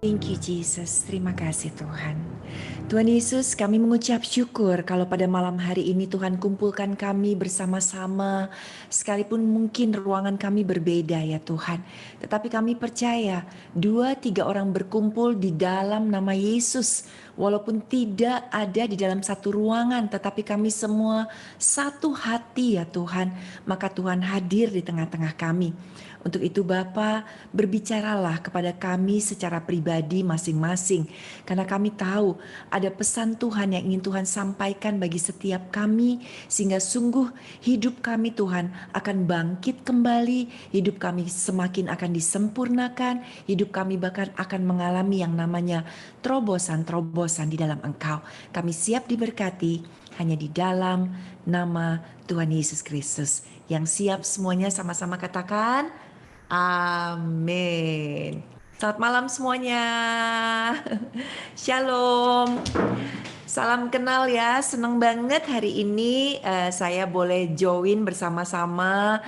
Thank you Jesus, terima kasih Tuhan. Tuhan Yesus, kami mengucap syukur kalau pada malam hari ini Tuhan kumpulkan kami bersama-sama, sekalipun mungkin ruangan kami berbeda ya Tuhan. Tetapi kami percaya 2-3 orang berkumpul di dalam nama Yesus, walaupun tidak ada di dalam satu ruangan, tetapi kami semua satu hati ya Tuhan, maka Tuhan hadir di tengah-tengah kami. Untuk itu Bapa, berbicaralah kepada kami secara pribadi masing-masing. Karena kami tahu ada pesan Tuhan yang ingin Tuhan sampaikan bagi setiap kami. Sehingga sungguh hidup kami Tuhan akan bangkit kembali. Hidup kami semakin akan disempurnakan. Hidup kami bahkan akan mengalami yang namanya terobosan-terobosan di dalam Engkau. Kami siap diberkati hanya di dalam nama Tuhan Yesus Kristus. Yang siap semuanya sama-sama katakan, amin. Selamat malam semuanya. Shalom. Salam kenal ya. Senang banget hari ini saya boleh join bersama-sama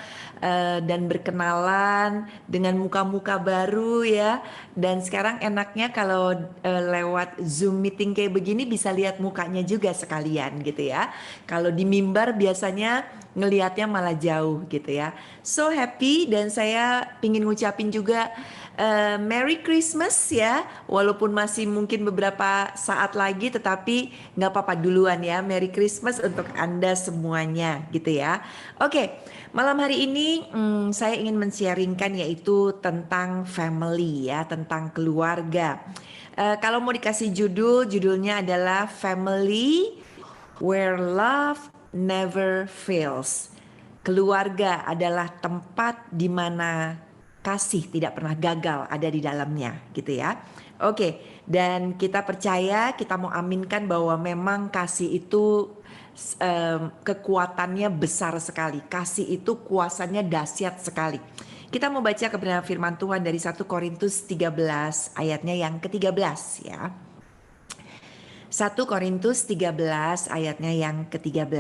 dan berkenalan dengan muka-muka baru ya. Dan sekarang enaknya kalau lewat Zoom meeting kayak begini bisa lihat mukanya juga sekalian gitu ya. Kalau di mimbar biasanya ngelihatnya malah jauh gitu ya. So happy, dan saya pingin ngucapin juga Merry Christmas ya. Walaupun masih mungkin beberapa saat lagi, tetapi nggak apa-apa duluan ya. Merry Christmas untuk Anda semuanya gitu ya. Oke, malam hari ini saya ingin men-sharingkan yaitu tentang family ya, tentang keluarga. Kalau mau dikasih judulnya adalah Family Where Love Never Fails. Keluarga adalah tempat di mana kasih tidak pernah gagal ada di dalamnya gitu ya. Oke, dan kita percaya, kita mau aminkan bahwa memang kasih itu kekuatannya besar sekali. Kasih itu kuasanya dahsyat sekali. Kita mau baca kebenaran firman Tuhan dari 1 Korintus 13 ayatnya yang ke-13 ya. 1 Korintus 13 ayatnya yang ke-13.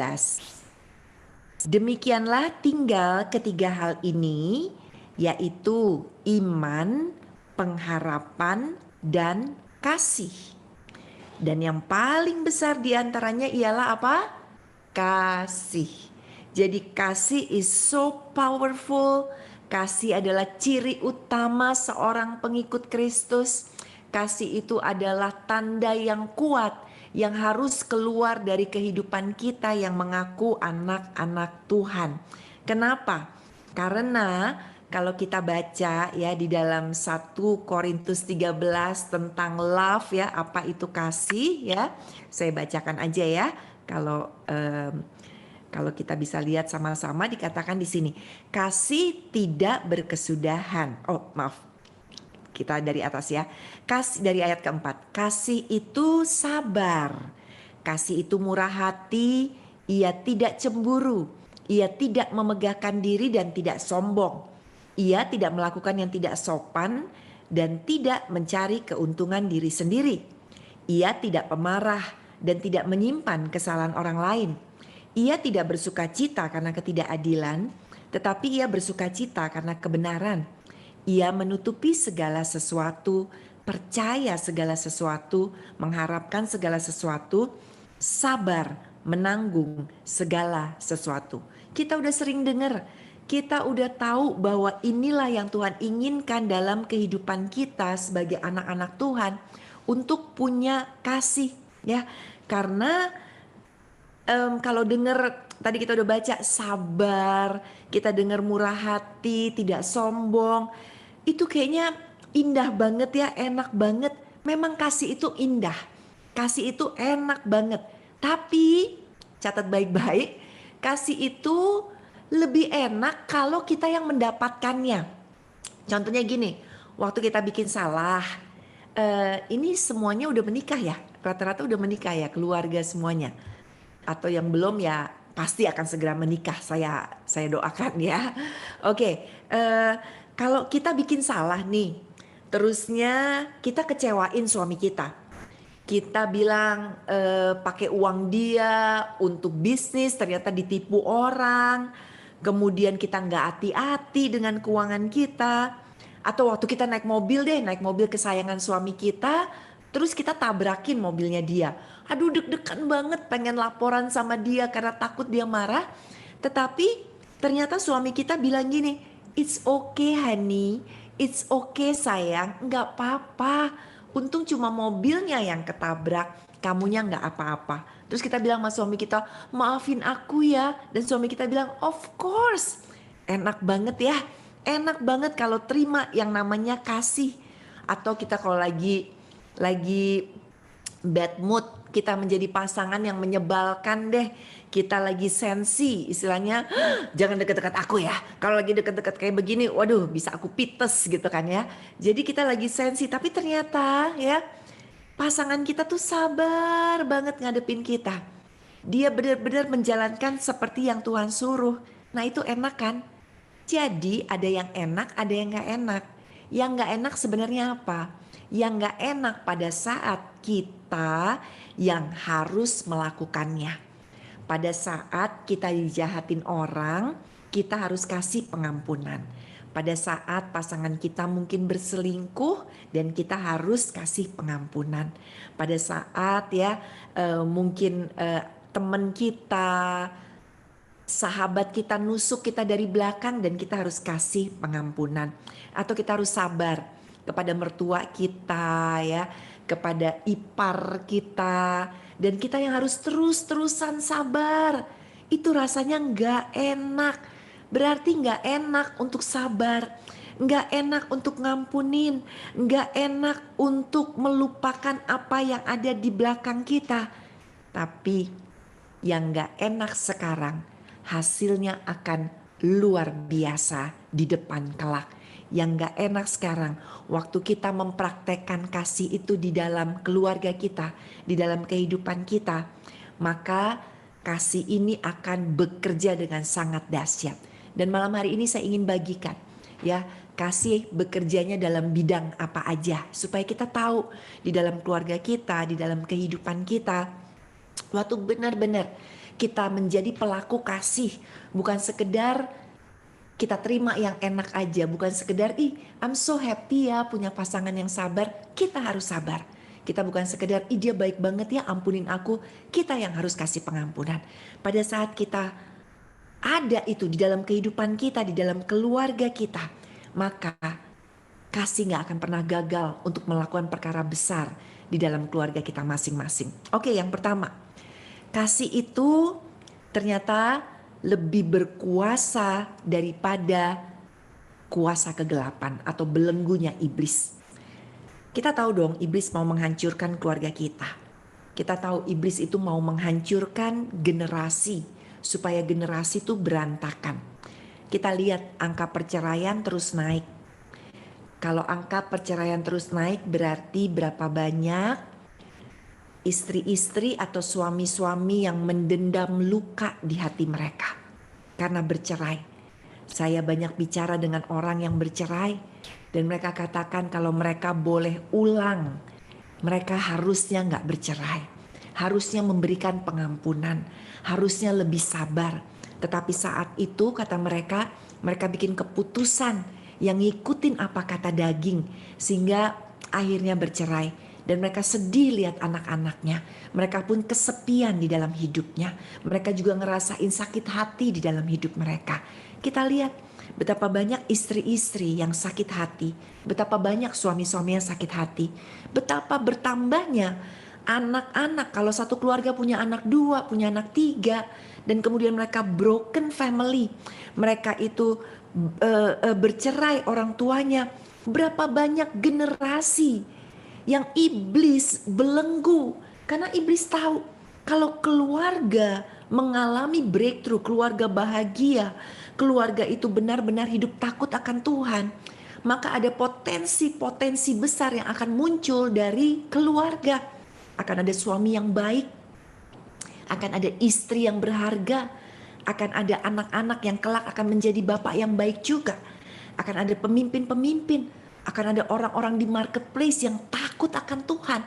Demikianlah tinggal ketiga hal ini, yaitu iman, pengharapan, dan kasih. Dan yang paling besar diantaranya ialah apa? Kasih. Jadi kasih is so powerful. Kasih adalah ciri utama seorang pengikut Kristus. Kasih itu adalah tanda yang kuat yang harus keluar dari kehidupan kita yang mengaku anak-anak Tuhan. Kenapa? Karena kalau kita baca ya di dalam 1 Korintus 13 tentang love ya, apa itu kasih ya. Saya bacakan aja ya. Kalau kita bisa lihat sama-sama dikatakan di sini, kasih tidak berkesudahan. Oh, maaf. Kita dari atas ya. Kasih dari ayat keempat. Kasih itu sabar. Kasih itu murah hati. Ia tidak cemburu. Ia tidak memegahkan diri dan tidak sombong. Ia tidak melakukan yang tidak sopan dan tidak mencari keuntungan diri sendiri. Ia tidak pemarah dan tidak menyimpan kesalahan orang lain. Ia tidak bersuka cita karena ketidakadilan, tetapi ia bersuka cita karena kebenaran. Ia menutupi segala sesuatu, percaya segala sesuatu, mengharapkan segala sesuatu, sabar menanggung segala sesuatu. Kita udah sering dengar, kita udah tahu bahwa inilah yang Tuhan inginkan dalam kehidupan kita sebagai anak-anak Tuhan, untuk punya kasih ya. Karena kalau dengar tadi kita udah baca sabar, kita dengar murah hati, tidak sombong. Itu kayaknya indah banget ya, enak banget. Memang kasih itu indah. Kasih itu enak banget. Tapi catat baik-baik, kasih itu lebih enak kalau kita yang mendapatkannya. Contohnya gini, waktu kita bikin salah, ini semuanya udah menikah ya, rata-rata udah menikah ya, keluarga semuanya. Atau yang belum ya pasti akan segera menikah, saya doakan ya. Oke, kalau kita bikin salah nih, terusnya kita kecewain suami kita. Kita bilang pakai uang dia untuk bisnis, ternyata ditipu orang. Kemudian kita nggak hati-hati dengan keuangan kita. Atau waktu kita naik mobil deh, naik mobil kesayangan suami kita, terus kita tabrakin mobilnya dia. Aduh, deg-degan banget pengen laporan sama dia karena takut dia marah. Tetapi ternyata suami kita bilang gini, "It's okay honey, it's okay sayang, nggak apa-apa. Untung cuma mobilnya yang ketabrak, kamunya nggak apa-apa." Terus kita bilang sama suami kita, "Maafin aku ya." Dan suami kita bilang, "Of course." Enak banget ya. Enak banget kalau terima yang namanya kasih. Atau kita kalau lagi bad mood, kita menjadi pasangan yang menyebalkan deh. Kita lagi sensi, istilahnya jangan deket-deket aku ya. Kalau lagi deket-deket kayak begini, waduh bisa aku pites gitu kan ya. Jadi kita lagi sensi, tapi ternyata ya pasangan kita tuh sabar banget ngadepin kita. Dia benar-benar menjalankan seperti yang Tuhan suruh. Nah itu enak kan? Jadi ada yang enak, ada yang gak enak. Yang gak enak sebenarnya apa? Yang gak enak pada saat kita yang harus melakukannya. Pada saat kita dijahatin orang, kita harus kasih pengampunan. Pada saat pasangan kita mungkin berselingkuh dan kita harus kasih pengampunan. Pada saat ya mungkin teman kita, sahabat kita nusuk kita dari belakang dan kita harus kasih pengampunan. Atau kita harus sabar kepada mertua kita ya, kepada ipar kita, dan kita yang harus terus-terusan sabar. Itu rasanya nggak enak. Berarti nggak enak untuk sabar, nggak enak untuk ngampunin, nggak enak untuk melupakan apa yang ada di belakang kita. Tapi yang nggak enak sekarang, hasilnya akan luar biasa di depan kelak. Yang gak enak sekarang, waktu kita mempraktekkan kasih itu di dalam keluarga kita, di dalam kehidupan kita, maka kasih ini akan bekerja dengan sangat dahsyat. Dan malam hari ini saya ingin bagikan ya, kasih bekerjanya dalam bidang apa aja, supaya kita tahu di dalam keluarga kita, di dalam kehidupan kita, waktu benar-benar kita menjadi pelaku kasih, bukan sekedar kita terima yang enak aja, bukan sekedar I'm so happy ya punya pasangan yang sabar. Kita harus sabar. Kita bukan sekedar dia baik banget ya ampunin aku. Kita yang harus kasih pengampunan. Pada saat kita ada itu di dalam kehidupan kita, di dalam keluarga kita, maka kasih gak akan pernah gagal untuk melakukan perkara besar di dalam keluarga kita masing-masing. Oke, yang pertama, kasih itu ternyata lebih berkuasa daripada kuasa kegelapan atau belenggunya iblis. Kita tahu dong iblis mau menghancurkan keluarga kita. Kita tahu iblis itu mau menghancurkan generasi supaya generasi itu berantakan. Kita lihat angka perceraian terus naik. Kalau angka perceraian terus naik berarti berapa banyak istri-istri atau suami-suami yang mendendam luka di hati mereka karena bercerai. Saya banyak bicara dengan orang yang bercerai dan mereka katakan kalau mereka boleh ulang, mereka harusnya gak bercerai, harusnya memberikan pengampunan, harusnya lebih sabar. Tetapi saat itu kata mereka bikin keputusan yang ngikutin apa kata daging sehingga akhirnya bercerai. Dan mereka sedih lihat anak-anaknya. Mereka pun kesepian di dalam hidupnya. Mereka juga ngerasain sakit hati di dalam hidup mereka. Kita lihat betapa banyak istri-istri yang sakit hati. Betapa banyak suami-suami yang sakit hati. Betapa bertambahnya anak-anak. Kalau satu keluarga punya anak 2, punya anak 3. Dan kemudian mereka broken family. Mereka itu bercerai orang tuanya. Berapa banyak generasi yang iblis belenggu, karena iblis tahu kalau keluarga mengalami breakthrough, keluarga bahagia, keluarga itu benar-benar hidup takut akan Tuhan, maka ada potensi-potensi besar yang akan muncul dari keluarga. Akan ada suami yang baik, akan ada istri yang berharga, akan ada anak-anak yang kelak akan menjadi bapak yang baik juga, akan ada pemimpin-pemimpin, akan ada orang-orang di marketplace yang takut akan Tuhan.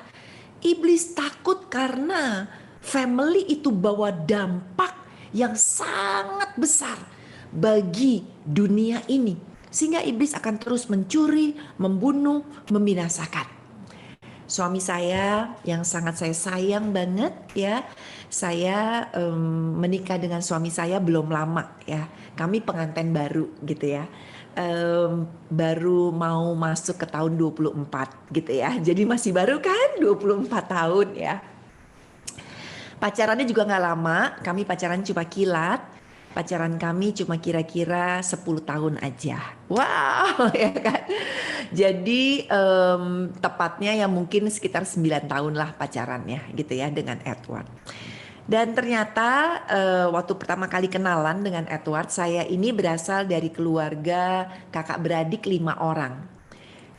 Iblis takut karena family itu bawa dampak yang sangat besar bagi dunia ini. Sehingga iblis akan terus mencuri, membunuh, membinasakan. Suami saya yang sangat saya sayang banget ya, saya menikah dengan suami saya belum lama ya, kami pengantin baru gitu ya, baru mau masuk ke tahun 24 gitu ya, jadi masih baru kan 24 tahun ya. Pacarannya juga nggak lama, kami pacaran cuma kilat. Pacaran kami cuma kira-kira 10 tahun aja. Wow, ya kan. Jadi tepatnya ya mungkin sekitar 9 tahun lah pacarannya gitu ya dengan Edward. Dan ternyata waktu pertama kali kenalan dengan Edward, saya ini berasal dari keluarga kakak beradik 5 orang.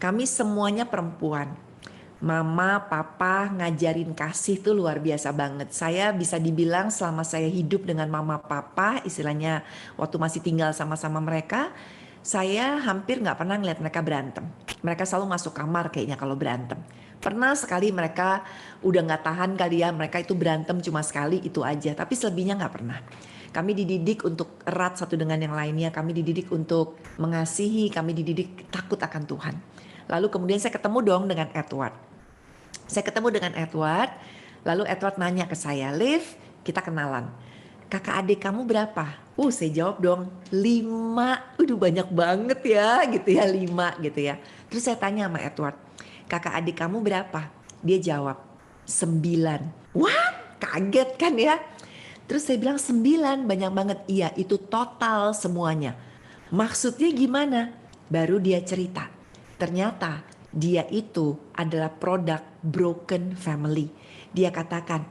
Kami semuanya perempuan. Mama, papa ngajarin kasih tuh luar biasa banget. Saya bisa dibilang selama saya hidup dengan mama papa, istilahnya waktu masih tinggal sama-sama mereka, saya hampir nggak pernah ngeliat mereka berantem. Mereka selalu masuk kamar kayaknya kalau berantem. Pernah sekali mereka udah nggak tahan kali ya, mereka itu berantem cuma sekali itu aja. Tapi selebihnya nggak pernah. Kami dididik untuk erat satu dengan yang lainnya, kami dididik untuk mengasihi, kami dididik takut akan Tuhan. Lalu kemudian saya ketemu dong dengan Edward. Saya ketemu dengan Edward, lalu Edward nanya ke saya, Liv, kita kenalan. Kakak adik kamu berapa? Saya jawab dong, 5. Udah banyak banget ya, gitu ya, 5 gitu ya. Terus saya tanya sama Edward, kakak adik kamu berapa? Dia jawab, 9. Wah, kaget kan ya? Terus saya bilang 9, banyak banget. Iya, itu total semuanya. Maksudnya gimana? Baru dia cerita. Ternyata dia itu adalah produk broken family. Dia katakan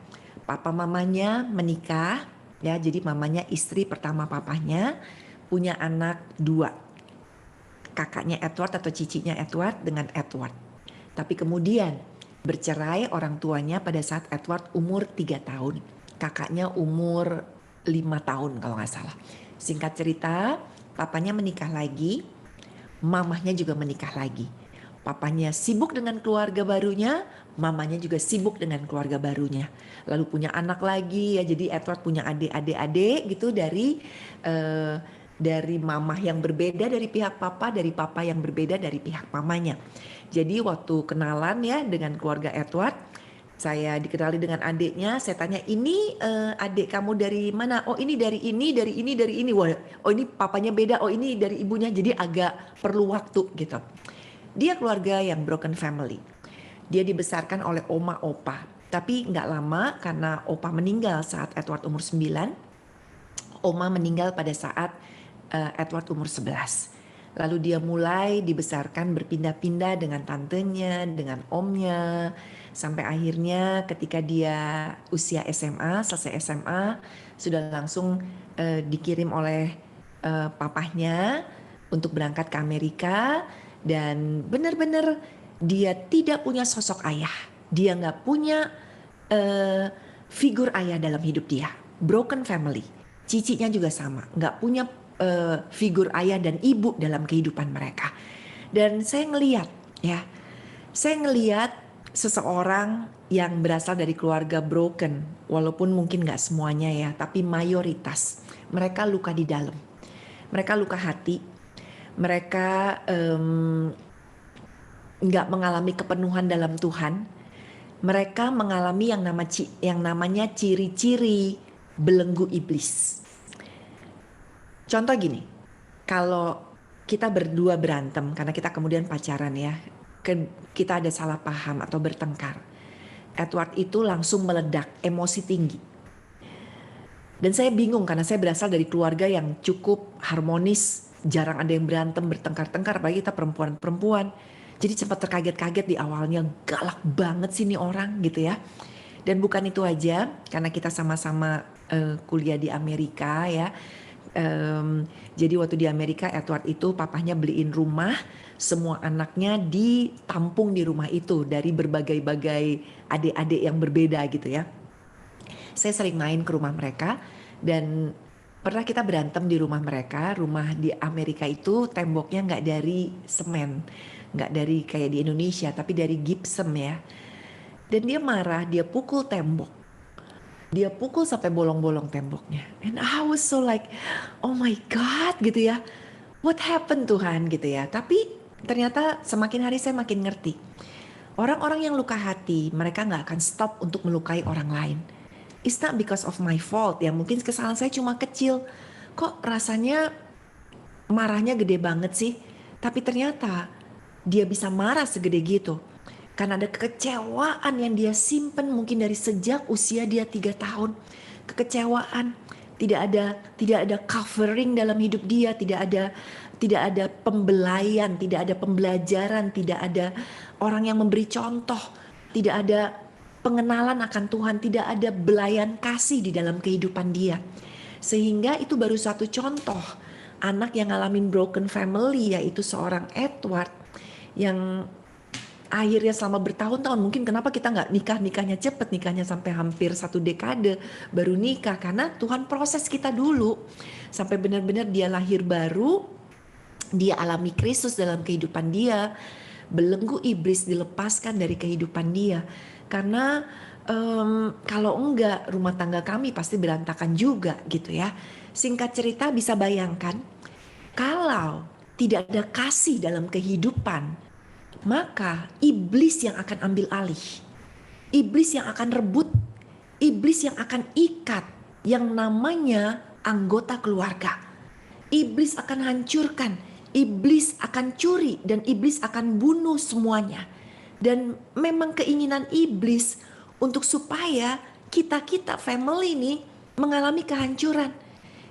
papa mamanya menikah ya, jadi mamanya istri pertama papanya punya anak 2. Kakaknya Edward atau cicinya Edward dengan Edward. Tapi kemudian bercerai orang tuanya pada saat Edward umur 3 tahun. Kakaknya umur 5 tahun kalau nggak salah. Singkat cerita, papanya menikah lagi, mamahnya juga menikah lagi. Papanya sibuk dengan keluarga barunya, mamanya juga sibuk dengan keluarga barunya. Lalu punya anak lagi ya, jadi Edward punya adik-adik gitu dari mamah yang berbeda dari pihak papa, dari papa yang berbeda dari pihak mamanya. Jadi waktu kenalan ya dengan keluarga Edward, saya dikenali dengan adiknya, saya tanya ini adik kamu dari mana? Oh ini dari ini, dari ini, dari ini. Wah, oh ini papanya beda, oh ini dari ibunya. Jadi agak perlu waktu gitu. Dia keluarga yang broken family. Dia dibesarkan oleh oma opa. Tapi nggak lama karena opa meninggal saat Edward umur 9. Oma meninggal pada saat Edward umur 11. Lalu dia mulai dibesarkan berpindah-pindah dengan tantenya, dengan omnya. Sampai akhirnya ketika dia usia SMA, selesai SMA, sudah langsung dikirim oleh papahnya untuk berangkat ke Amerika. Dan benar-benar dia tidak punya sosok ayah. Dia nggak punya figur ayah dalam hidup dia. Broken family. Cicinya juga sama. Nggak punya figur ayah dan ibu dalam kehidupan mereka. Dan saya ngelihat ya. Saya ngelihat seseorang yang berasal dari keluarga broken. Walaupun mungkin nggak semuanya ya. Tapi mayoritas. Mereka luka di dalam. Mereka luka hati. Mereka nggak mengalami kepenuhan dalam Tuhan. Mereka mengalami yang namanya ciri-ciri belenggu iblis. Contoh gini, kalau kita berdua berantem karena kita kemudian pacaran ya, kita ada salah paham atau bertengkar. Edward itu langsung meledak, emosi tinggi. Dan saya bingung karena saya berasal dari keluarga yang cukup harmonis. Jarang ada yang berantem, bertengkar-tengkar, apalagi kita perempuan-perempuan. Jadi sempat terkaget-kaget di awalnya, galak banget sih nih orang gitu ya. Dan bukan itu aja, karena kita sama-sama kuliah di Amerika ya. Jadi waktu di Amerika Edward itu papahnya beliin rumah, semua anaknya ditampung di rumah itu dari berbagai-bagai adik-adik yang berbeda gitu ya. Saya sering main ke rumah mereka dan pernah kita berantem di rumah mereka. Rumah di Amerika itu temboknya nggak dari semen, nggak dari kayak di Indonesia, tapi dari gypsum ya. Dan dia marah, dia pukul tembok. Dia pukul sampai bolong-bolong temboknya. And I was so like, oh my God gitu ya. What happened Tuhan gitu ya. Tapi ternyata semakin hari saya makin ngerti. Orang-orang yang luka hati, mereka gak akan stop untuk melukai orang lain. It's not because of my fault ya. Mungkin kesalahan saya cuma kecil. Kok rasanya marahnya gede banget sih? Tapi ternyata dia bisa marah segede gitu. Karena ada kekecewaan yang dia simpen mungkin dari sejak usia dia 3 tahun. Kekecewaan, tidak ada covering dalam hidup dia, tidak ada pembelaian, tidak ada pembelajaran, tidak ada orang yang memberi contoh, tidak ada pengenalan akan Tuhan, tidak ada belayan kasih di dalam kehidupan dia. Sehingga itu baru satu contoh anak yang ngalamin broken family, yaitu seorang Edward yang akhirnya selama bertahun-tahun, mungkin kenapa kita nggak nikahnya cepet, nikahnya sampai hampir 1 dekade baru nikah, karena Tuhan proses kita dulu sampai benar-benar dia lahir baru, dia alami Kristus dalam kehidupan dia, belenggu iblis dilepaskan dari kehidupan dia. Karena kalau enggak rumah tangga kami pasti berantakan juga gitu ya. Singkat cerita, bisa bayangkan kalau tidak ada kasih dalam kehidupan, maka iblis yang akan ambil alih, iblis yang akan rebut, iblis yang akan ikat yang namanya anggota keluarga. Iblis akan hancurkan, iblis akan curi, dan iblis akan bunuh semuanya. Dan memang keinginan iblis untuk supaya kita family ini mengalami kehancuran.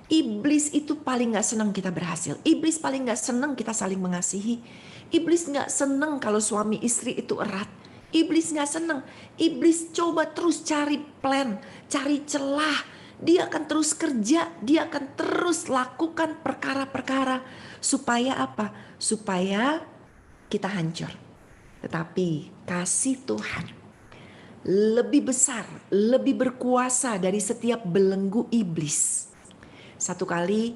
Iblis itu paling gak senang kita berhasil. Iblis paling gak senang kita saling mengasihi. Iblis gak senang kalau suami istri itu erat. Iblis gak senang. Iblis coba terus cari plan, cari celah. Dia akan terus kerja, dia akan terus lakukan perkara-perkara. Supaya apa? Supaya kita hancur. Tetapi kasih Tuhan lebih besar, lebih berkuasa dari setiap belenggu iblis. Satu kali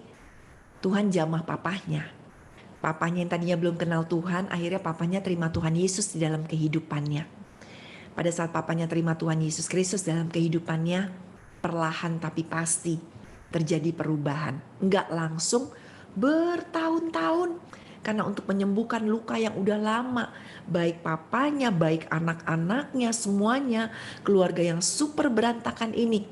Tuhan jamah papahnya. Papahnya yang tadinya belum kenal Tuhan, akhirnya papahnya terima Tuhan Yesus di dalam kehidupannya. Pada saat papahnya terima Tuhan Yesus Kristus dalam kehidupannya, perlahan tapi pasti terjadi perubahan. Enggak langsung, bertahun-tahun. Karena untuk menyembuhkan luka yang udah lama, baik papanya, baik anak-anaknya, semuanya, keluarga yang super berantakan ini,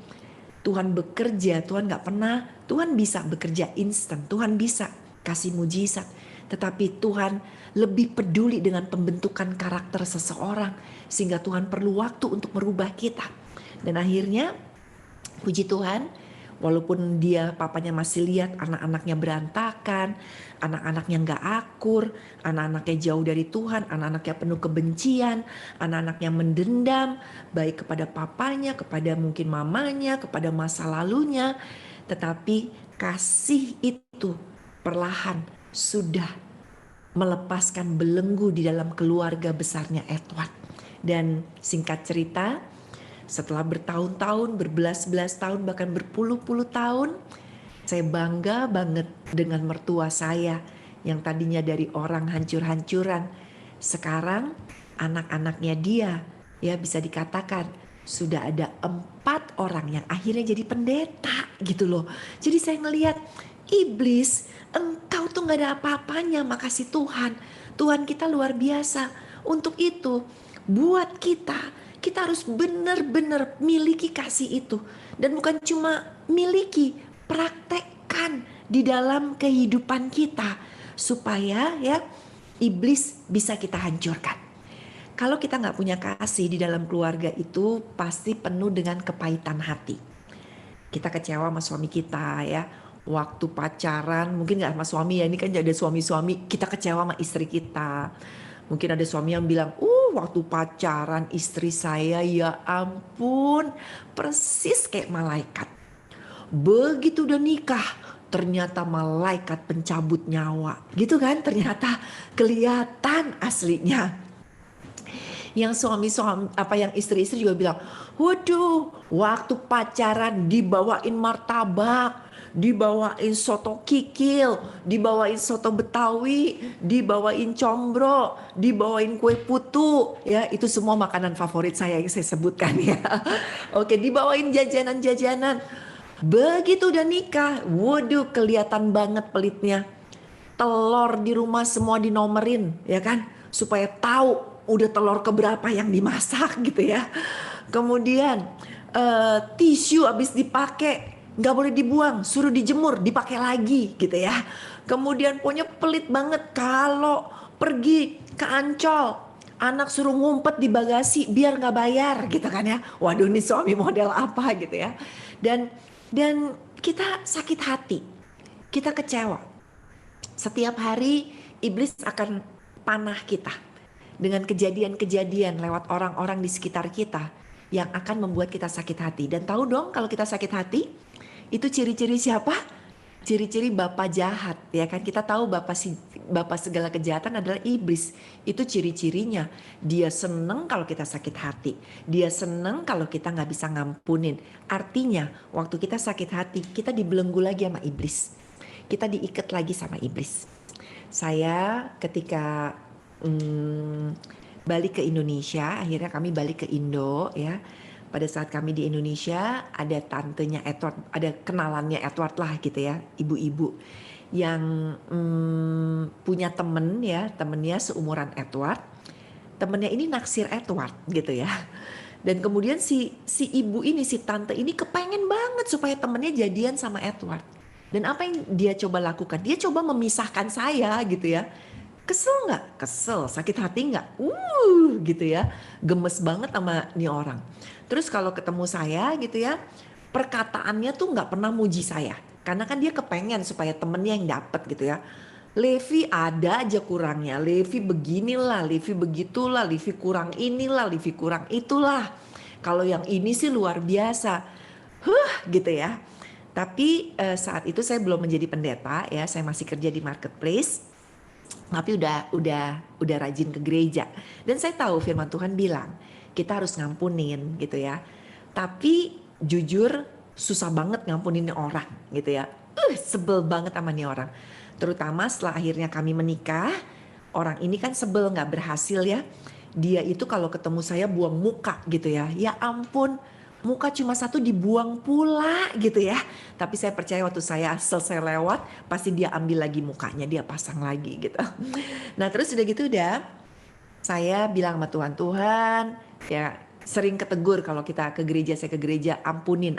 Tuhan bekerja. Tuhan bisa bekerja instan, Tuhan bisa kasih mujizat. Tetapi Tuhan lebih peduli dengan pembentukan karakter seseorang, sehingga Tuhan perlu waktu untuk merubah kita. Dan akhirnya puji Tuhan, walaupun dia papanya masih lihat anak-anaknya berantakan, anak-anaknya gak akur, anak-anaknya jauh dari Tuhan, anak-anaknya penuh kebencian, anak-anaknya mendendam, baik kepada papanya, kepada mungkin mamanya, kepada masa lalunya. Tetapi kasih itu perlahan sudah melepaskan belenggu di dalam keluarga besarnya Edward. Dan singkat cerita, setelah bertahun-tahun, berbelas-belas tahun, bahkan berpuluh-puluh tahun, saya bangga banget dengan mertua saya yang tadinya dari orang hancur-hancuran. Sekarang anak-anaknya dia, ya bisa dikatakan sudah ada 4 orang yang akhirnya jadi pendeta gitu loh. Jadi saya ngelihat, iblis, engkau tuh gak ada apa-apanya, makasih Tuhan. Tuhan kita luar biasa. Untuk itu, buat kita harus benar-benar miliki kasih itu. Dan bukan cuma miliki, praktekkan di dalam kehidupan kita. Supaya ya iblis bisa kita hancurkan. Kalau kita gak punya kasih di dalam keluarga itu, pasti penuh dengan kepahitan hati. Kita kecewa sama suami kita ya. Waktu pacaran, mungkin gak sama suami ya, ini kan ada suami-suami, kita kecewa sama istri kita. Mungkin ada suami yang bilang, waktu pacaran istri saya ya ampun, persis kayak malaikat. Begitu udah nikah, ternyata malaikat pencabut nyawa. Gitu kan, ternyata kelihatan aslinya. Yang suami-suami, yang istri-istri juga bilang, waduh, waktu pacaran dibawain martabak, dibawain soto kikil, dibawain soto Betawi, dibawain combro, dibawain kue putu, ya itu semua makanan favorit saya yang saya sebutkan ya. Oke, dibawain jajanan-jajanan. Begitu udah nikah, waduh kelihatan banget pelitnya. Telur di rumah semua dinomerin, ya kan? Supaya tahu udah telur keberapa yang dimasak gitu ya. Kemudian tisu habis dipakai nggak boleh dibuang, suruh dijemur, dipakai lagi gitu ya. Kemudian pokoknya pelit banget kalau pergi ke Ancol, anak suruh ngumpet di bagasi biar nggak bayar gitu kan ya. Waduh ini suami model apa gitu ya. Dan kita sakit hati, kita kecewa. Setiap hari iblis akan panah kita dengan kejadian-kejadian lewat orang-orang di sekitar kita yang akan membuat kita sakit hati. Dan tahu dong kalau kita sakit hati, itu ciri-ciri siapa? Ciri-ciri bapak jahat, ya kan? Kita tahu bapak segala kejahatan adalah iblis. Itu ciri-cirinya. Dia seneng kalau kita sakit hati. Dia seneng kalau kita nggak bisa ngampunin. Artinya, waktu kita sakit hati, kita dibelenggu lagi sama iblis. Kita diikat lagi sama iblis. Saya ketika balik ke Indonesia, akhirnya kami balik ke Indo ya. Pada saat kami di Indonesia ada tantenya Edward, ada kenalannya Edward lah gitu ya, ibu-ibu yang punya temen ya, temennya seumuran Edward. Temennya ini naksir Edward gitu ya. Dan kemudian si ibu ini, si tante ini kepengen banget supaya temennya jadian sama Edward. Dan apa yang dia coba lakukan? Dia coba memisahkan saya gitu ya. Kesel nggak? Kesel. Sakit hati nggak? Gitu ya. Gemes banget sama nih orang. Terus kalau ketemu saya gitu ya, perkataannya tuh nggak pernah muji saya. Karena kan dia kepengen supaya temennya yang dapet gitu ya. Levi ada aja kurangnya. Levi beginilah, Levi begitulah, Levi kurang inilah, Levi kurang itulah. Kalau yang ini sih luar biasa. Gitu ya. Tapi saat itu saya belum menjadi pendeta ya, saya masih kerja di marketplace. Tapi udah rajin ke gereja. Dan saya tahu firman Tuhan bilang, kita harus ngampunin gitu ya. Tapi jujur susah banget ngampunin orang gitu ya. Sebel banget sama nih orang. Terutama setelah akhirnya kami menikah, orang ini kan sebel nggak berhasil ya. Dia itu kalau ketemu saya buang muka gitu ya. Ya ampun, muka cuma satu dibuang pula gitu ya. Tapi saya percaya waktu saya selesai lewat, pasti dia ambil lagi mukanya, dia pasang lagi gitu. Nah terus udah gitu saya bilang sama Tuhan, Tuhan ya sering ketegur kalau kita ke gereja, saya ke gereja, ampunin.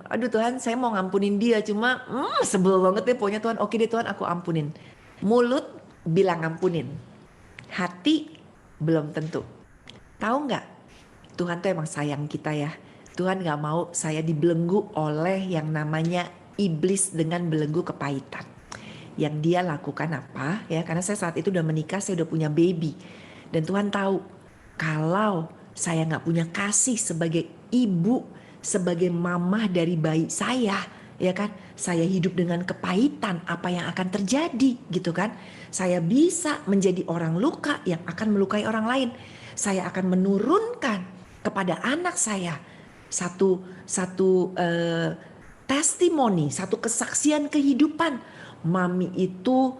Aduh Tuhan saya mau ngampunin dia, cuma sebel banget deh pokoknya Tuhan, oke deh Tuhan aku ampunin. Mulut bilang ampunin, hati belum tentu. Tahu nggak? Tuhan tuh emang sayang kita ya. Tuhan gak mau saya dibelenggu oleh yang namanya iblis dengan belenggu kepahitan. Yang dia lakukan apa ya, karena saya saat itu udah menikah, saya udah punya baby. Dan Tuhan tahu kalau saya gak punya kasih sebagai ibu, sebagai mamah dari bayi saya, ya kan, saya hidup dengan kepahitan, apa yang akan terjadi gitu kan. Saya bisa menjadi orang luka yang akan melukai orang lain. Saya akan menurunkan kepada anak saya satu testimoni, satu kesaksian kehidupan. Mami itu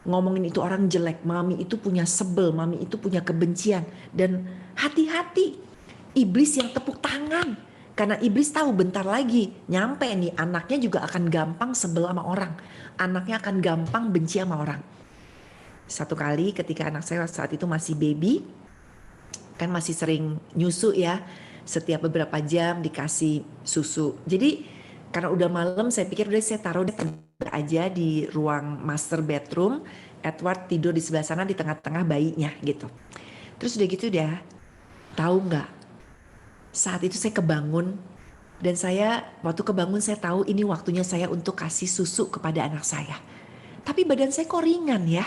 ngomongin itu orang jelek, mami itu punya sebel, mami itu punya kebencian. Dan hati-hati iblis yang tepuk tangan. Karena iblis tahu bentar lagi nyampe nih anaknya juga akan gampang sebel sama orang. Anaknya akan gampang benci sama orang. Satu kali ketika anak saya saat itu masih baby, kan masih sering nyusu ya, setiap beberapa jam dikasih susu. Jadi karena udah malam saya pikir udah saya taruh aja di ruang master bedroom, Edward tidur di sebelah sana di tengah-tengah bayinya gitu. Terus udah gitu tahu nggak, saat itu saya kebangun dan saya waktu kebangun saya tahu ini waktunya saya untuk kasih susu kepada anak saya. Tapi badan saya kok ringan ya.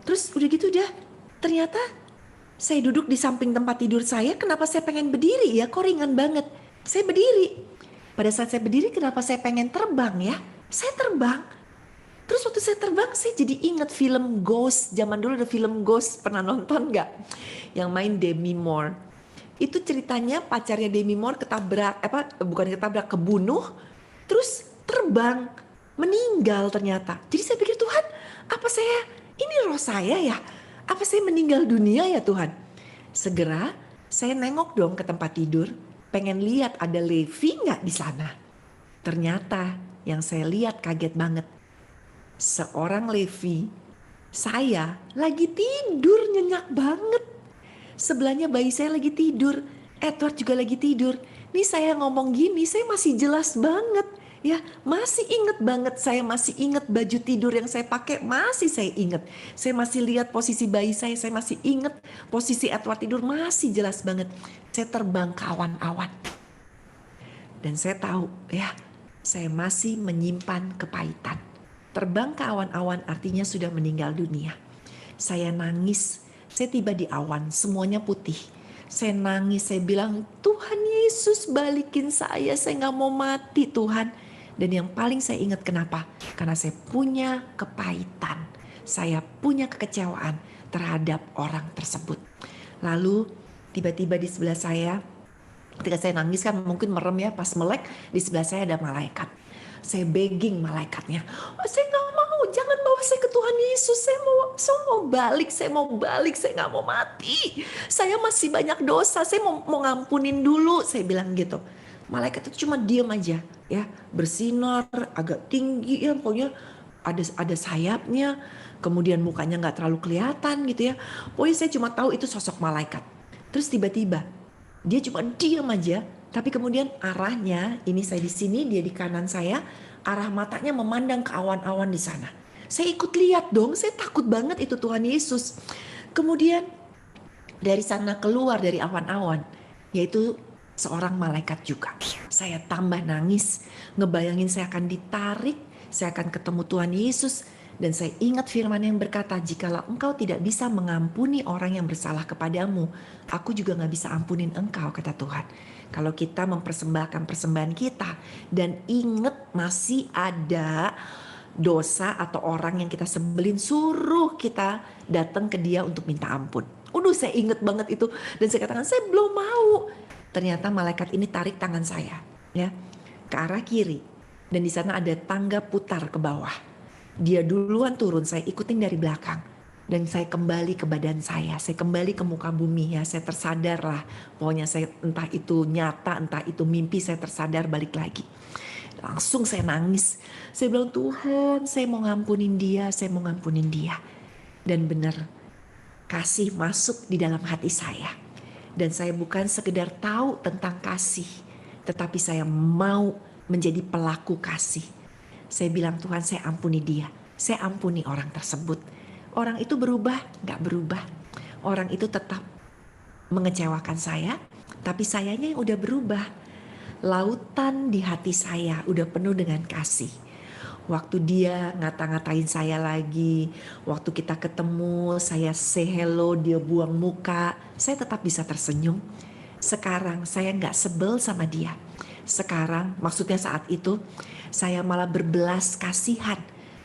Terus udah gitu ternyata saya duduk di samping tempat tidur saya, kenapa saya pengen berdiri ya, kok ringan banget. Saya berdiri. Pada saat saya berdiri kenapa saya pengen terbang ya, saya terbang. Terus waktu saya terbang saya jadi ingat film Ghost, zaman dulu ada film Ghost, pernah nonton gak? Yang main Demi Moore. Itu ceritanya pacarnya Demi Moore kebunuh terus terbang, meninggal ternyata. Jadi saya pikir, Tuhan, apa saya, ini roh saya ya? Apa saya meninggal dunia ya Tuhan? Segera saya nengok dong ke tempat tidur, pengen lihat ada Levi nggak di sana. Ternyata yang saya lihat kaget banget. Seorang Levi, saya lagi tidur nyenyak banget. Sebelahnya bayi saya lagi tidur, Edward juga lagi tidur. Nih saya ngomong gini, saya masih jelas banget. Ya, masih inget banget, saya masih inget baju tidur yang saya pakai, masih saya inget. Saya masih lihat posisi bayi saya masih inget posisi Edward tidur, masih jelas banget. Saya terbang ke awan-awan. Dan saya tahu ya, saya masih menyimpan kepahitan. Terbang ke awan-awan artinya sudah meninggal dunia. Saya nangis, saya tiba di awan, semuanya putih. Saya nangis, saya bilang, Tuhan Yesus balikin saya gak mau mati Tuhan. Dan yang paling saya ingat kenapa? Karena saya punya kepahitan, saya punya kekecewaan terhadap orang tersebut. Lalu tiba-tiba di sebelah saya, ketika saya nangis kan mungkin merem ya, pas melek di sebelah saya ada malaikat. Saya begging malaikatnya, saya gak mau, jangan bawa saya ke Tuhan Yesus, saya mau balik, saya gak mau mati. Saya masih banyak dosa, saya mau ngampunin dulu, saya bilang gitu. Malaikat itu cuma diam aja ya, bersinar agak tinggi ya, pokoknya ada sayapnya, kemudian mukanya gak terlalu kelihatan gitu ya. Pokoknya saya cuma tahu itu sosok malaikat. Terus tiba-tiba dia cuma diam aja, tapi kemudian arahnya, ini saya di sini, dia di kanan saya, arah matanya memandang ke awan-awan di sana. Saya ikut lihat dong, saya takut banget itu Tuhan Yesus. Kemudian dari sana keluar dari awan-awan, yaitu seorang malaikat juga. Saya tambah nangis, ngebayangin saya akan ditarik, saya akan ketemu Tuhan Yesus. Dan saya ingat firman yang berkata, jikalau engkau tidak bisa mengampuni orang yang bersalah kepadamu, aku juga gak bisa ampunin engkau, kata Tuhan. Kalau kita mempersembahkan persembahan kita dan ingat masih ada dosa atau orang yang kita sebelin, suruh kita datang ke dia untuk minta ampun. Saya ingat banget itu, dan saya katakan saya belum mau. Ternyata malaikat ini tarik tangan saya ya ke arah kiri, dan di sana ada tangga putar ke bawah. Dia duluan turun, saya ikutin dari belakang. Dan saya kembali ke badan saya kembali ke muka bumi ya, saya tersadar lah. Pokoknya saya entah itu nyata, entah itu mimpi, saya tersadar balik lagi. Langsung saya nangis. Saya bilang, Tuhan, saya mau ngampunin dia, saya mau ngampunin dia. Dan benar, kasih masuk di dalam hati saya. Dan saya bukan sekedar tahu tentang kasih, tetapi saya mau menjadi pelaku kasih. Saya bilang, Tuhan, saya ampuni dia, saya ampuni orang tersebut. Orang itu berubah? Gak berubah. Orang itu tetap mengecewakan saya, tapi sayanya yang udah berubah. Lautan di hati saya udah penuh dengan kasih. Waktu dia ngata-ngatain saya lagi, waktu kita ketemu, saya say hello, dia buang muka, saya tetap bisa tersenyum. Sekarang saya gak sebel sama dia. Sekarang, maksudnya saat itu, saya malah berbelas kasihan.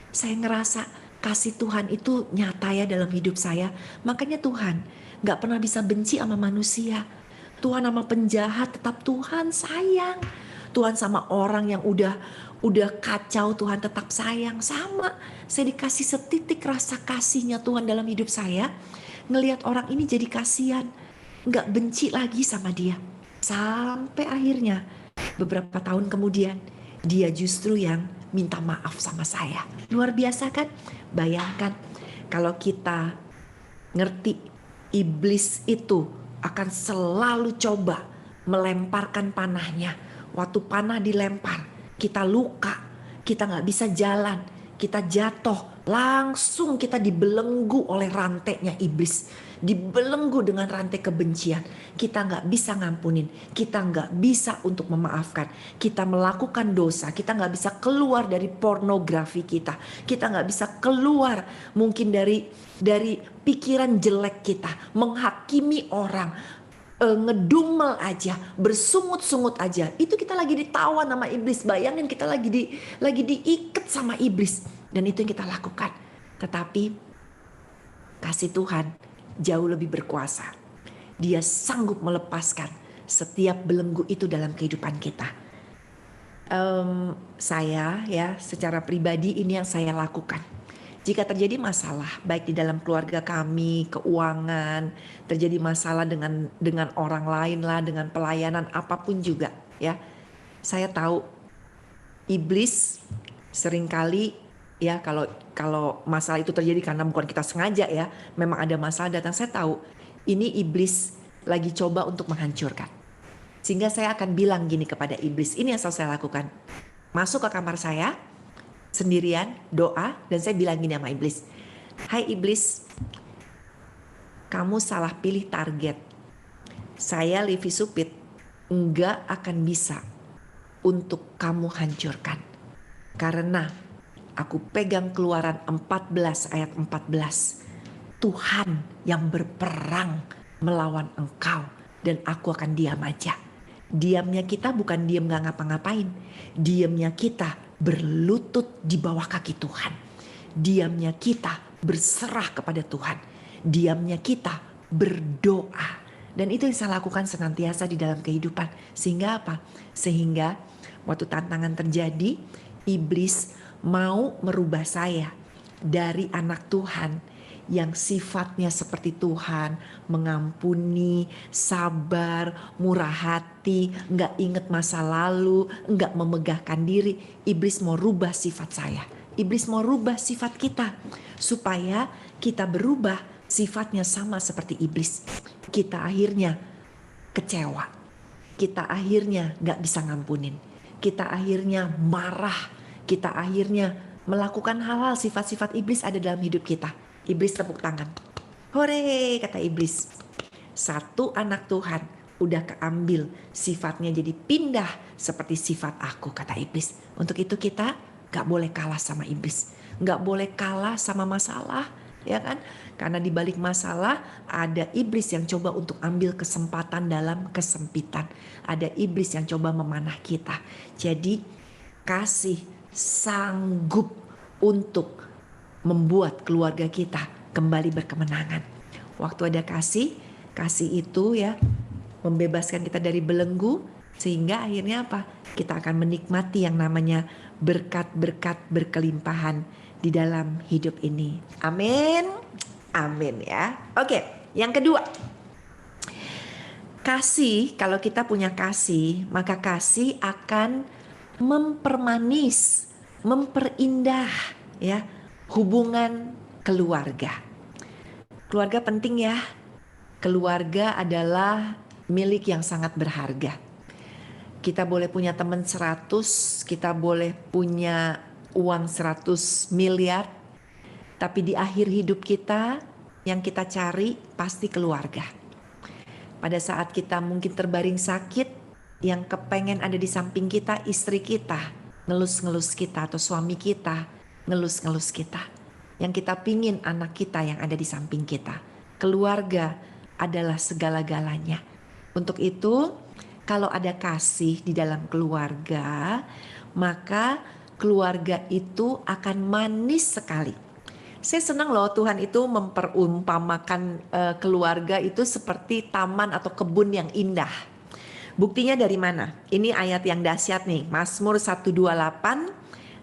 Saya ngerasa kasih Tuhan itu nyata ya dalam hidup saya. Makanya Tuhan gak pernah bisa benci sama manusia. Tuhan sama penjahat tetap Tuhan sayang. Tuhan sama orang yang udah kacau, Tuhan tetap sayang. Sama, saya dikasih setitik rasa kasihnya Tuhan dalam hidup saya. Ngelihat orang ini jadi kasihan, gak benci lagi sama dia. Sampai akhirnya beberapa tahun kemudian, dia justru yang minta maaf sama saya. Luar biasa kan? Bayangkan kalau kita ngerti iblis itu akan selalu coba melemparkan panahnya. Waktu panah dilempar, kita luka, kita gak bisa jalan, kita jatuh, langsung kita dibelenggu oleh rantainya iblis. Dibelenggu dengan rantai kebencian. Kita gak bisa ngampunin, kita gak bisa untuk memaafkan. Kita melakukan dosa, kita gak bisa keluar dari pornografi kita. Kita gak bisa keluar mungkin dari pikiran jelek kita, menghakimi orang, ngedumel aja, bersungut-sungut aja. Itu kita lagi ditawan sama iblis. Bayangin kita lagi diikat sama iblis. Dan itu yang kita lakukan. Tetapi kasih Tuhan jauh lebih berkuasa. Dia sanggup melepaskan setiap belenggu itu dalam kehidupan kita. Saya ya secara pribadi ini yang saya lakukan. Jika terjadi masalah baik di dalam keluarga kami, keuangan, terjadi masalah dengan orang lain lah, dengan pelayanan apapun juga ya. Saya tahu iblis seringkali ya kalau kalau masalah itu terjadi karena bukan kita sengaja ya, memang ada masalah datang, saya tahu ini iblis lagi coba untuk menghancurkan. Sehingga saya akan bilang gini kepada iblis, ini yang selalu saya lakukan. Masuk ke kamar saya sendirian, doa, dan saya bilang gini sama iblis, hai iblis, kamu salah pilih target. Saya Livi Supit enggak akan bisa untuk kamu hancurkan. Karena aku pegang Keluaran 14 ayat 14. Tuhan yang berperang melawan engkau dan aku akan diam aja. Diamnya kita bukan diam gak ngapa-ngapain. Diamnya kita berlutut di bawah kaki Tuhan. Diamnya kita berserah kepada Tuhan. Diamnya kita berdoa. Dan itu yang saya lakukan senantiasa di dalam kehidupan. Sehingga apa? Sehingga waktu tantangan terjadi, iblis mau merubah saya dari anak Tuhan yang sifatnya seperti Tuhan, mengampuni, sabar, murah hati, nggak inget masa lalu, nggak memegahkan diri. Iblis mau rubah sifat saya. Iblis mau rubah sifat kita supaya kita berubah sifatnya sama seperti iblis. Kita akhirnya kecewa. Kita akhirnya nggak bisa ngampunin. Kita akhirnya marah. Kita akhirnya melakukan hal-hal sifat-sifat iblis ada dalam hidup kita. Iblis tepuk tangan. Hore, kata iblis. Satu anak Tuhan udah keambil, sifatnya jadi pindah seperti sifat aku, kata iblis. Untuk itu kita gak boleh kalah sama iblis. Gak boleh kalah sama masalah, ya kan? Karena di balik masalah ada iblis yang coba untuk ambil kesempatan dalam kesempitan. Ada iblis yang coba memanah kita. Jadi kasih sanggup untuk membuat keluarga kita kembali berkemenangan. Waktu ada kasih itu ya membebaskan kita dari belenggu, sehingga akhirnya apa? Kita akan menikmati yang namanya berkat-berkat berkelimpahan di dalam hidup ini. Amin. Amin ya. Oke, yang kedua. Kasih, kalau kita punya kasih, maka kasih akan mempermanis, memperindah ya hubungan keluarga. Keluarga penting ya. Keluarga adalah milik yang sangat berharga. Kita boleh punya teman 100, kita boleh punya uang 100 miliar, tapi di akhir hidup kita yang kita cari pasti keluarga. Pada saat kita mungkin terbaring sakit, yang kepengen ada di samping kita istri kita, ngelus-ngelus kita, atau suami kita ngelus-ngelus kita. Yang kita pingin anak kita yang ada di samping kita. Keluarga adalah segala-galanya. Untuk itu, kalau ada kasih di dalam keluarga, maka keluarga itu akan manis sekali. Saya senang loh Tuhan itu memperumpamakan keluarga itu seperti taman atau kebun yang indah. Buktinya dari mana? Ini ayat yang dahsyat nih, Mazmur 128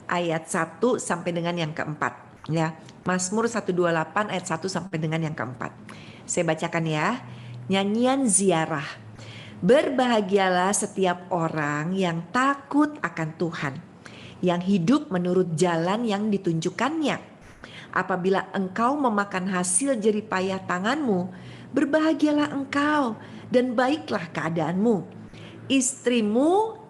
ayat 1 sampai dengan yang keempat. Ya, Mazmur 128 ayat 1 sampai dengan yang keempat. Saya bacakan ya. Nyanyian ziarah. Berbahagialah setiap orang yang takut akan Tuhan, yang hidup menurut jalan yang ditunjukkannya. Apabila engkau memakan hasil jerih payah tanganmu, berbahagialah engkau dan baiklah keadaanmu. Istrimu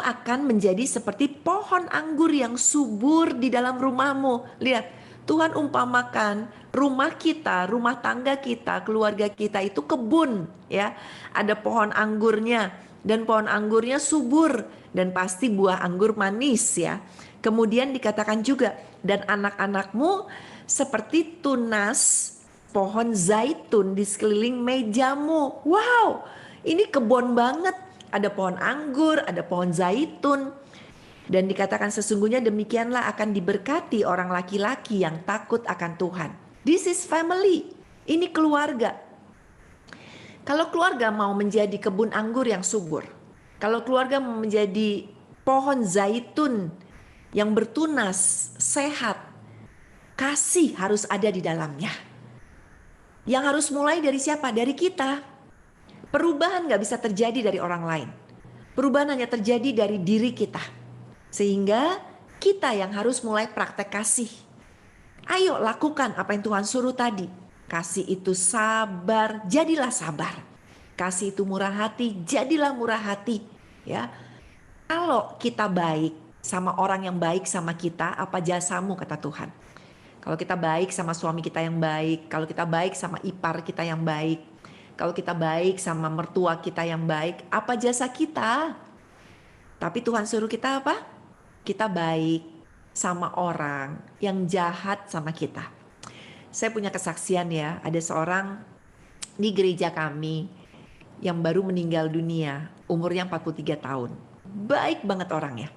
akan menjadi seperti pohon anggur yang subur di dalam rumahmu. Lihat, Tuhan umpamakan rumah kita, rumah tangga kita, keluarga kita itu kebun ya. Ada pohon anggurnya dan pohon anggurnya subur dan pasti buah anggur manis ya. Kemudian dikatakan juga, dan anak-anakmu seperti tunas pohon zaitun di sekeliling mejamu. Wow, ini kebun banget. Ada pohon anggur, ada pohon zaitun. Dan dikatakan sesungguhnya demikianlah akan diberkati orang laki-laki yang takut akan Tuhan. This is family. Ini keluarga. Kalau keluarga mau menjadi kebun anggur yang subur, kalau keluarga mau menjadi pohon zaitun yang bertunas, sehat, kasih harus ada di dalamnya. Yang harus mulai dari siapa? Dari kita. Perubahan gak bisa terjadi dari orang lain. Perubahan hanya terjadi dari diri kita. Sehingga kita yang harus mulai praktek kasih. Ayo lakukan apa yang Tuhan suruh tadi. Kasih itu sabar, jadilah sabar. Kasih itu murah hati, jadilah murah hati. Ya, kalau kita baik sama orang yang baik sama kita, apa jasamu kata Tuhan. Kalau kita baik sama suami kita yang baik, kalau kita baik sama ipar kita yang baik, kalau kita baik sama mertua kita yang baik, apa jasa kita? Tapi Tuhan suruh kita apa? Kita baik sama orang yang jahat sama kita. Saya punya kesaksian ya, ada seorang di gereja kami yang baru meninggal dunia, umurnya 43 tahun. Baik banget orangnya.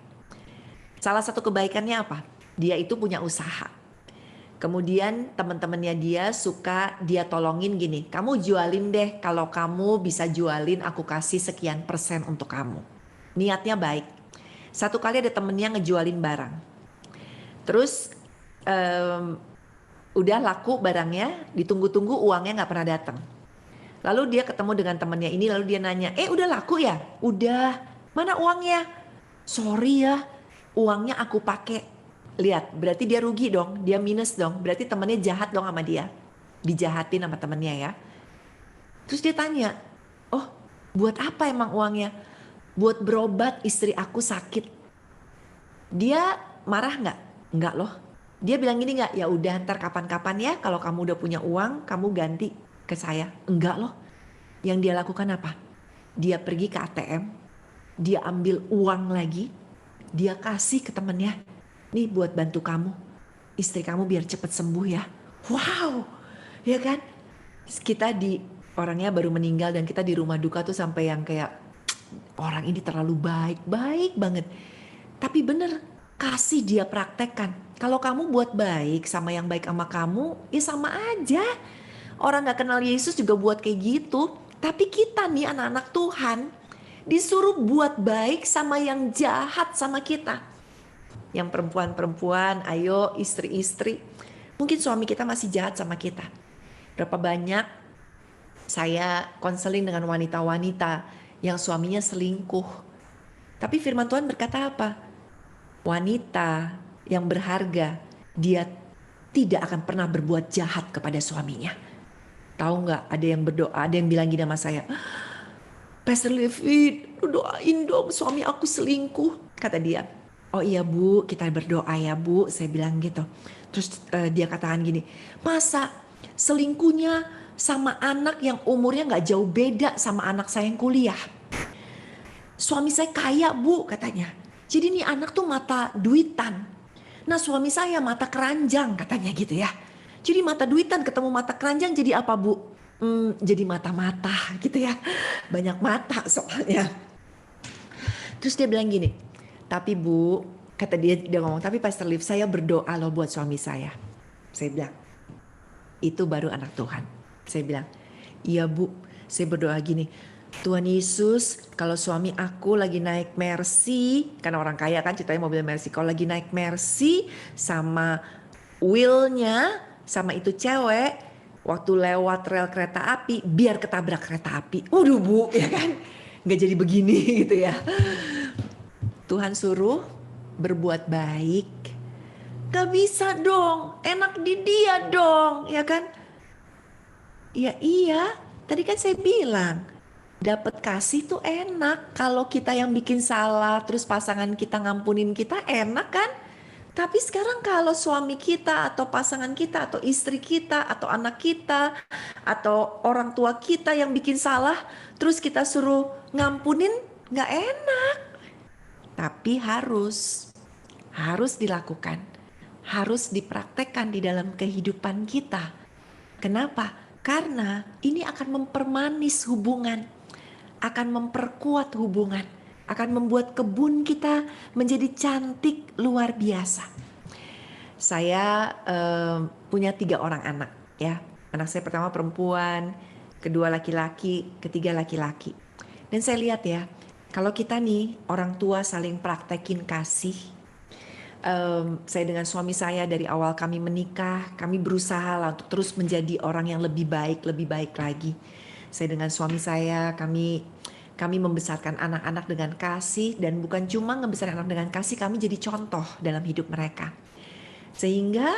Salah satu kebaikannya apa? Dia itu punya usaha. Kemudian teman-temannya dia suka dia tolongin gini, kamu jualin deh, kalau kamu bisa jualin aku kasih sekian persen untuk kamu. Niatnya baik. Satu kali ada temennya ngejualin barang. Terus udah laku barangnya, ditunggu-tunggu uangnya gak pernah datang. Lalu dia ketemu dengan temannya ini, lalu dia nanya, udah laku ya? Udah, mana uangnya? Sorry ya, uangnya aku pakai. Lihat, berarti dia rugi dong, dia minus dong. Berarti temannya jahat dong sama dia. Dijahatin sama temannya ya. Terus dia tanya, oh buat apa emang uangnya? Buat berobat, istri aku sakit. Dia marah nggak? Nggak loh. Dia bilang gini nggak? Ya udah ntar kapan-kapan ya, kalau kamu udah punya uang, kamu ganti ke saya. Enggak loh. Yang dia lakukan apa? Dia pergi ke ATM, dia ambil uang lagi, dia kasih ke temennya. Nih buat bantu kamu, istri kamu biar cepet sembuh ya. Wow, ya kan? Kita orangnya baru meninggal dan kita di rumah duka tuh sampai yang kayak orang ini terlalu baik banget. Tapi bener, kasih dia praktekkan. Kalau kamu buat baik sama yang baik sama kamu, ya sama aja. Orang gak kenal Yesus juga buat kayak gitu. Tapi kita nih anak-anak Tuhan disuruh buat baik sama yang jahat sama kita. Yang perempuan-perempuan, ayo istri-istri. Mungkin suami kita masih jahat sama kita. Berapa banyak saya konseling dengan wanita-wanita yang suaminya selingkuh. Tapi firman Tuhan berkata apa? Wanita yang berharga, dia tidak akan pernah berbuat jahat kepada suaminya. Tahu nggak? Ada yang berdoa, ada yang bilang gini sama saya, Pastor Levi, doain dong suami aku selingkuh. Kata dia, oh iya bu, kita berdoa ya bu. Saya bilang gitu. Terus dia katakan gini, masa selingkuhnya sama anak yang umurnya gak jauh beda sama anak saya yang kuliah. Suami saya kaya bu katanya. Jadi nih anak tuh mata duitan. Nah suami saya mata keranjang katanya gitu ya. Jadi mata duitan ketemu mata keranjang jadi apa bu? Jadi mata-mata gitu ya. Banyak mata soalnya. Terus dia bilang gini, tapi bu, kata dia ngomong, tapi Pastor Liv saya berdoa loh buat suami saya. Saya bilang, itu baru anak Tuhan. Saya bilang, iya bu, saya berdoa gini, Tuhan Yesus kalau suami aku lagi naik Mercy, karena orang kaya kan ceritanya mobil Mercy, kalau lagi naik Mercy sama wheelnya sama itu cewek, waktu lewat rel kereta api, biar ketabrak kereta api. Waduh bu, ya kan, gak jadi begini gitu ya. Tuhan suruh berbuat baik, gak bisa dong, enak di dia dong, ya kan? Ya iya, tadi kan saya bilang, dapat kasih tuh enak. Kalau kita yang bikin salah, terus pasangan kita ngampunin kita, enak kan? Tapi sekarang kalau suami kita atau pasangan kita atau istri kita atau anak kita atau orang tua kita yang bikin salah, terus kita suruh ngampunin, gak enak. Tapi harus dilakukan, harus dipraktekkan di dalam kehidupan kita. Kenapa? Karena ini akan mempermanis hubungan, akan memperkuat hubungan, akan membuat kebun kita menjadi cantik luar biasa. Saya punya 3 orang anak ya. Anak saya pertama perempuan, kedua laki-laki, ketiga laki-laki. Dan saya lihat ya, kalau kita nih orang tua saling praktekin kasih, saya dengan suami saya dari awal kami menikah, kami berusaha lah untuk terus menjadi orang yang lebih baik lagi. Saya dengan suami saya, kami membesarkan anak-anak dengan kasih, dan bukan cuma membesarkan anak dengan kasih, kami jadi contoh dalam hidup mereka. Sehingga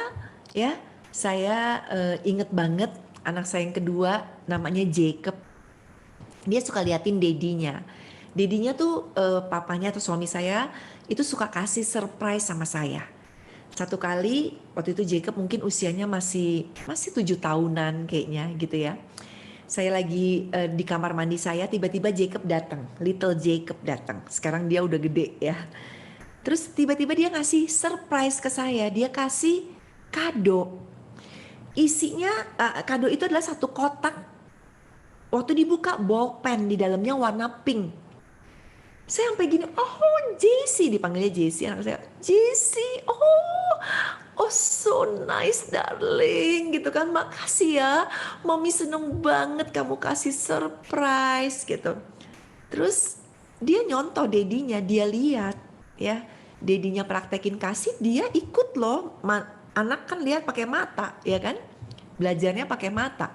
ya saya inget banget anak saya yang kedua namanya Jacob. Dia suka liatin dedinya. Dedinya tuh papanya atau suami saya itu suka kasih surprise sama saya. Satu kali waktu itu Jacob mungkin usianya masih 7 tahunan kayaknya gitu ya. Saya lagi di kamar mandi saya, tiba-tiba Jacob datang, little Jacob datang. Sekarang dia udah gede ya. Terus tiba-tiba dia ngasih surprise ke saya, dia kasih kado. Isinya kado itu adalah satu kotak. Waktu dibuka bolpen, di dalamnya warna pink. Saya sampai gini, oh JC, dipanggilnya JC, anak saya, JC, oh so nice darling, gitu kan, makasih ya, mami seneng banget kamu kasih surprise gitu. Terus dia nyontoh dedinya, dia lihat ya, dedinya praktekin kasih, dia ikut loh. Anak kan lihat pakai mata, ya kan, belajarnya pakai mata.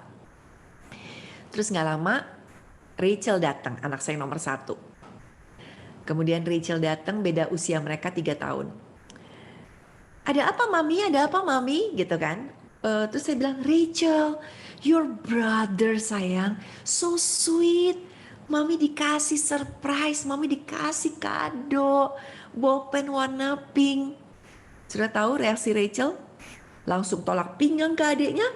Terus nggak lama Rachel datang, anak saya nomor 1. Kemudian Rachel datang, beda usia mereka 3 tahun. Ada apa mami, ada apa mami, gitu kan. Terus saya bilang, Rachel, your brother sayang, so sweet. Mami dikasih surprise, mami dikasih kado, bolpen warna pink. Sudah tahu reaksi Rachel? Langsung tolak pinggang ke adiknya.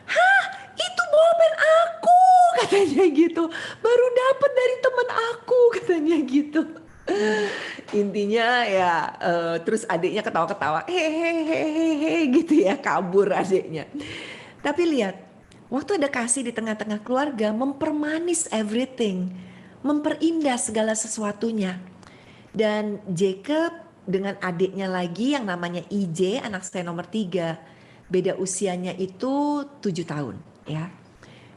Hah, itu bolpen aku, katanya gitu. Baru dapat dari teman aku, katanya gitu. Intinya ya terus adiknya ketawa-ketawa, hehehe gitu ya, kabur adiknya. Tapi lihat, waktu ada kasih di tengah-tengah keluarga, mempermanis everything, memperindah segala sesuatunya. Dan Jacob dengan adiknya lagi yang namanya IJ, anak saya nomor 3, beda usianya itu 7 tahun ya.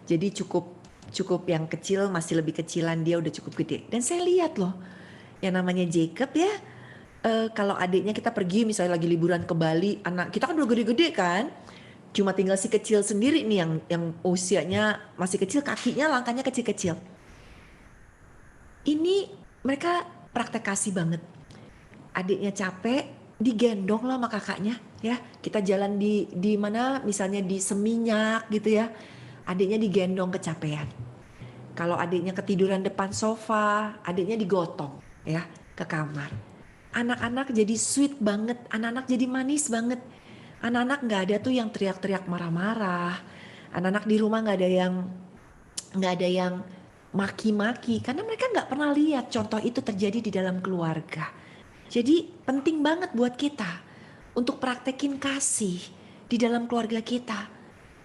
Jadi cukup yang kecil, masih lebih kecilan, dia udah cukup gede. Dan saya lihat loh, yang namanya Jacob ya, kalau adiknya kita pergi misalnya lagi liburan ke Bali, anak kita kan udah gede-gede kan, cuma tinggal si kecil sendiri nih yang usianya masih kecil, kakinya langkahnya kecil-kecil. Ini mereka praktek kasih banget. Adiknya capek, digendong lah sama kakaknya ya. Kita jalan di mana misalnya di Seminyak gitu ya, adiknya digendong kecapean. Kalau adiknya ketiduran depan sofa, adiknya digotong ya ke kamar. Anak-anak jadi sweet banget, anak-anak jadi manis banget. Anak-anak nggak ada tuh yang teriak-teriak marah-marah. Anak-anak di rumah nggak ada yang maki-maki, karena mereka nggak pernah lihat contoh itu terjadi di dalam keluarga. Jadi penting banget buat kita untuk praktekin kasih di dalam keluarga kita.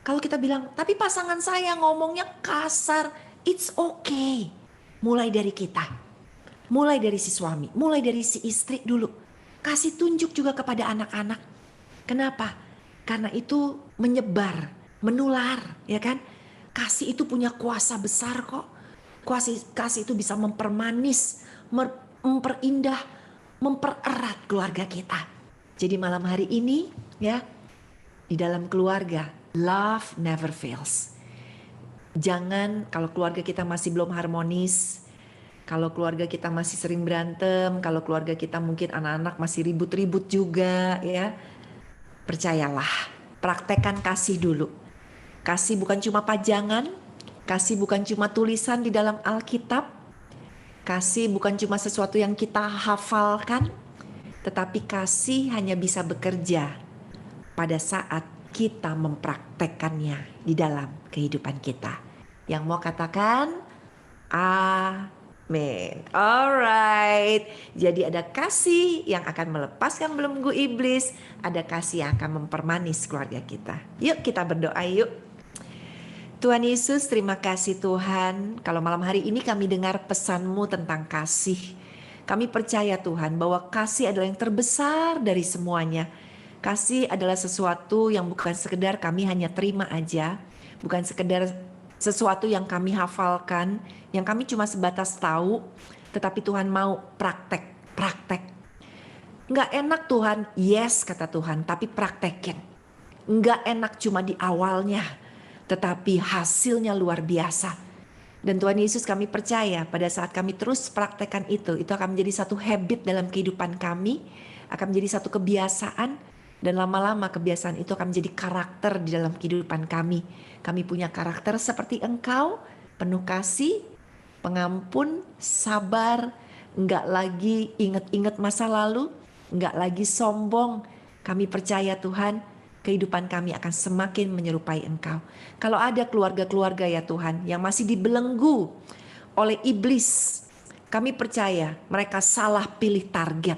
Kalau kita bilang, tapi pasangan saya ngomongnya kasar, it's okay. Mulai dari kita. Mulai dari si suami, mulai dari si istri dulu. Kasih tunjuk juga kepada anak-anak. Kenapa? Karena itu menyebar, menular, ya kan? Kasih itu punya kuasa besar kok. Kasih itu bisa mempermanis, memperindah, mempererat keluarga kita. Jadi malam hari ini ya, di dalam keluarga, love never fails. Jangan, kalau keluarga kita masih belum harmonis, kalau keluarga kita masih sering berantem, kalau keluarga kita mungkin anak-anak masih ribut-ribut juga ya, percayalah, praktekkan kasih dulu. Kasih bukan cuma pajangan, kasih bukan cuma tulisan di dalam Alkitab, kasih bukan cuma sesuatu yang kita hafalkan, tetapi kasih hanya bisa bekerja pada saat kita mempraktekkannya di dalam kehidupan kita. Yang mau katakan, amin. Alright. Jadi ada kasih yang akan melepaskan belenggu iblis, ada kasih yang akan mempermanis keluarga kita. Yuk kita berdoa yuk. Tuhan Yesus, terima kasih Tuhan. Kalau malam hari ini kami dengar pesan-Mu tentang kasih. Kami percaya Tuhan bahwa kasih adalah yang terbesar dari semuanya. Kasih adalah sesuatu yang bukan sekedar kami hanya terima aja, bukan sekedar sesuatu yang kami hafalkan, yang kami cuma sebatas tahu, tetapi Tuhan mau praktek. Nggak enak Tuhan, yes kata Tuhan, tapi praktekin. Nggak enak cuma di awalnya, tetapi hasilnya luar biasa. Dan Tuhan Yesus, kami percaya pada saat kami terus praktekkan itu akan menjadi satu habit dalam kehidupan kami, akan menjadi satu kebiasaan, dan lama-lama kebiasaan itu akan menjadi karakter di dalam kehidupan kami. Kami punya karakter seperti Engkau, penuh kasih, pengampun, sabar, enggak lagi ingat-ingat masa lalu, enggak lagi sombong. Kami percaya Tuhan, kehidupan kami akan semakin menyerupai Engkau. Kalau ada keluarga-keluarga ya Tuhan yang masih dibelenggu oleh iblis, kami percaya mereka salah pilih target.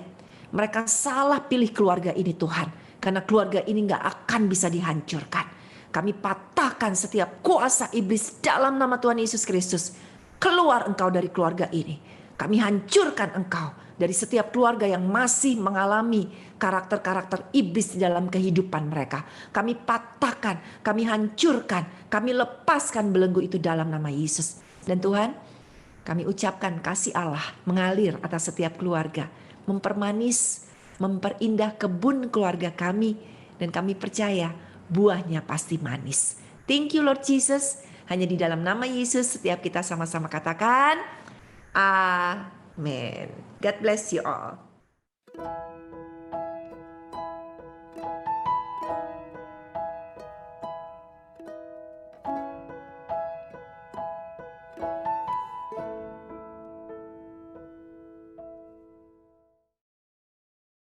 Mereka salah pilih keluarga ini Tuhan. Karena keluarga ini gak akan bisa dihancurkan. Kami patahkan setiap kuasa iblis dalam nama Tuhan Yesus Kristus. Keluar engkau dari keluarga ini. Kami hancurkan engkau dari setiap keluarga yang masih mengalami karakter-karakter iblis di dalam kehidupan mereka. Kami patahkan, kami hancurkan, kami lepaskan belenggu itu dalam nama Yesus. Dan Tuhan, kami ucapkan kasih Allah mengalir atas setiap keluarga, mempermanis, memperindah kebun keluarga kami, dan kami percaya buahnya pasti manis. Thank you Lord Jesus. Hanya di dalam nama Yesus setiap kita sama-sama katakan, Amin. God bless you all.